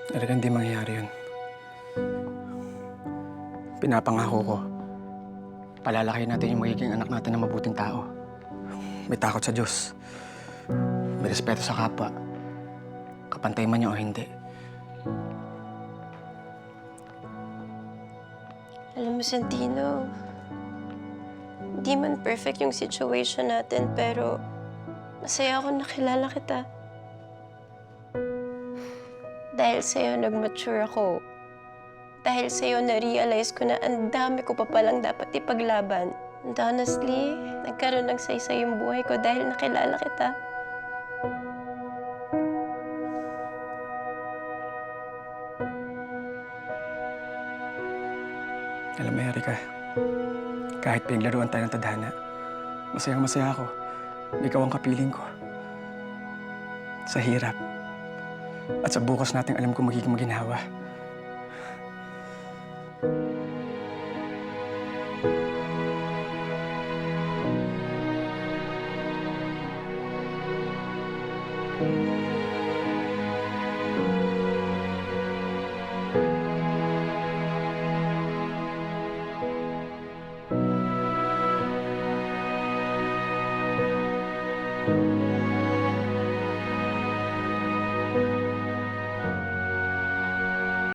Talagang hindi mangyayari yun. Pinapangako ko, palalakihin natin yung magiging anak natin na mabuting tao. May takot sa Diyos. May respeto sa kapwa. Kapantay man niya o hindi. Alam mo, Santino, hindi man perfect yung situation natin, pero masaya ako nakilala kita. Dahil sa'yo, nag-mature ako. Dahil sa'yo, na-realize ko na ang dami ko pa palang dapat ipaglaban. And honestly, nagkaroon ng saysay yung buhay ko dahil nakilala kita. Alam mo, Erika, kahit pinaglaruan tayo ng tadhana, masayang-masaya ako. Ikaw ang kapiling ko. Sa hirap. At sa bukas nating alam ko magiging maginhawa.